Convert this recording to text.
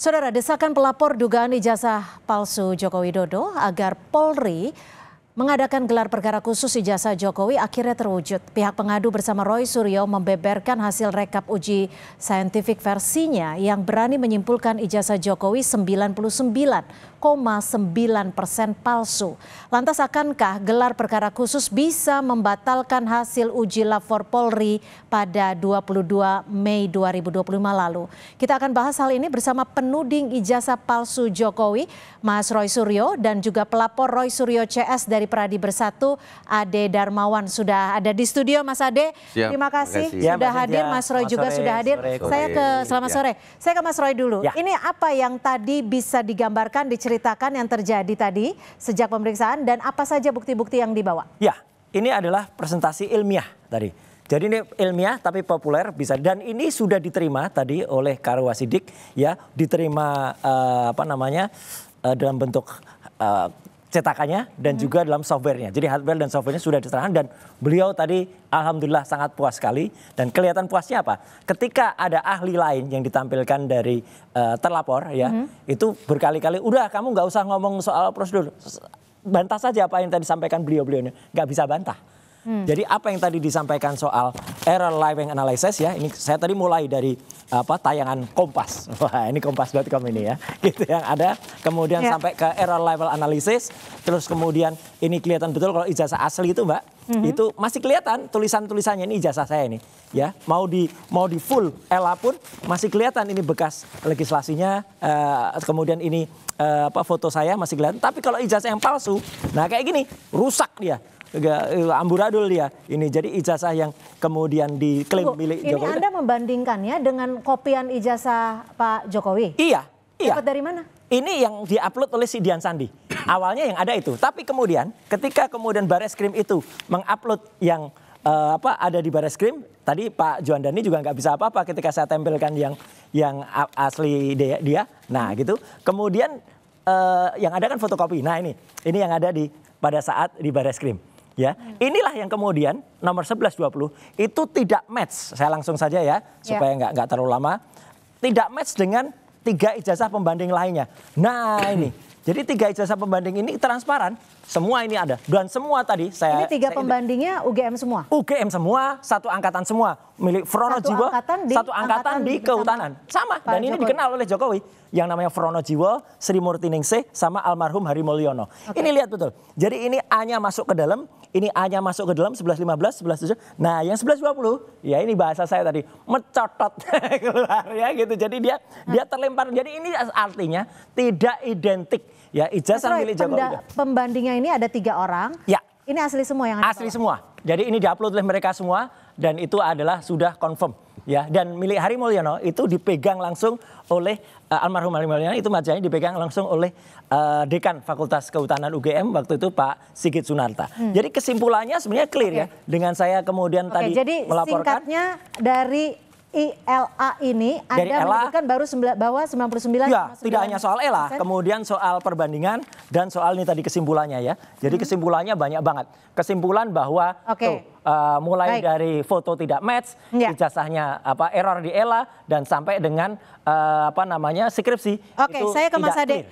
Saudara, desakan pelapor dugaan ijazah palsu Joko Widodo agar Polri mengadakan gelar perkara khusus ijazah Jokowi akhirnya terwujud. Pihak pengadu bersama Roy Suryo membeberkan hasil rekap uji saintifik versinya yang berani menyimpulkan ijazah Jokowi 99,9% palsu. Lantas akankah gelar perkara khusus bisa membatalkan hasil uji lapor Polri pada 22 Mei 2025 lalu? Kita akan bahas hal ini bersama penuding ijazah palsu Jokowi, Mas Roy Suryo, dan juga pelapor Roy Suryo CS dari Pradi Bersatu, Ade Darmawan. Sudah ada di studio, Mas Ade. Siap, terima kasih ya, sudah hadir. Mas Roy juga sudah hadir. Selamat sore. Saya ke Mas Roy dulu. Ya. Ini apa yang tadi bisa digambarkan, diceritakan yang terjadi tadi sejak pemeriksaan dan apa saja bukti-bukti yang dibawa? Ya, ini adalah presentasi ilmiah tadi. Jadi ini ilmiah tapi populer bisa, dan ini sudah diterima tadi oleh Karwa Sidik, ya, diterima dalam bentuk cetakannya dan juga dalam softwarenya. Jadi hardware dan softwarenya sudah diserahkan dan beliau tadi alhamdulillah sangat puas sekali. Dan kelihatan puasnya apa? Ketika ada ahli lain yang ditampilkan dari terlapor, ya, itu berkali-kali, udah kamu nggak usah ngomong soal prosedur, bantah saja apa yang tadi disampaikan beliau-beliaunya, nggak bisa bantah. Jadi apa yang tadi disampaikan soal error living analysis, ya, ini saya tadi mulai dari tayangan Kompas. Wah, ini kompas.com ini, ya. Gitu yang ada, kemudian sampai ke error level analysis, terus kemudian ini kelihatan betul kalau ijazah asli itu, Mbak. Itu masih kelihatan tulisan-tulisannya, ini ijazah saya ini, ya. Mau di full ELA pun masih kelihatan ini bekas legislasinya, kemudian ini foto saya masih kelihatan. Tapi kalau ijazah yang palsu, nah kayak gini, rusak dia. Amburadul dia ini, jadi ijazah yang kemudian diklaim milik Jokowi. Ini Anda membandingkannya dengan kopian ijazah Pak Jokowi? Iya. Dapat dari mana? Ini yang diupload oleh si Dian Sandi. Awalnya yang ada itu, tapi kemudian ketika kemudian Bareskrim itu mengupload yang ada di Bareskrim, tadi Pak Juandani juga nggak bisa apa-apa ketika saya tempelkan yang asli dia. Nah gitu. Kemudian yang ada kan fotokopi. Nah ini yang ada pada saat di Bareskrim. Ya, inilah yang kemudian nomor 1120 itu tidak match. Saya langsung saja ya, supaya nggak terlalu lama. Tidak match dengan 3 ijazah pembanding lainnya. Nah ini, jadi 3 ijazah pembanding ini transparan. Semua ini ada. Dan semua tadi Ini 3 pembandingnya UGM semua? UGM semua, satu angkatan semua. Milik Frono Jiwo, satu angkatan di Kehutanan. Sama, dan ini dikenal oleh Jokowi. Yang namanya Frono Jiwo, Sri Murti Ningsih, sama almarhum Hari Mulyono. Ini lihat betul. Jadi ini A-nya masuk ke dalam, ini A-nya masuk ke dalam 1115, 1117. Nah yang 1120, ya ini bahasa saya tadi, mencotot keluar, ya gitu. Jadi dia terlempar. Jadi ini artinya tidak identik. Ya, ijazah milik Jokowi. Pembandingnya ini ada 3 orang. Ya. Ini asli semua yang ada. Asli semua. Jadi ini diupload oleh mereka semua dan itu adalah sudah confirm. Ya, dan milik Hari Mulyono itu dipegang langsung oleh almarhum Hari Mulyono, itu majanya dipegang langsung oleh Dekan Fakultas Kehutanan UGM waktu itu Pak Sigit Sunarta. Jadi kesimpulannya sebenarnya clear, ya. Dengan saya kemudian tadi jadi melaporkan. Singkatnya dari ILA ini Anda menyebutkan bahwa 99,9%. Ya, tidak hanya soal ELA, kemudian soal perbandingan dan soal ini tadi kesimpulannya, ya. Jadi kesimpulannya banyak banget. Kesimpulan bahwa mulai dari foto tidak match, ijazahnya error di ELA dan sampai dengan skripsi. Oke, saya ke Mas Ade.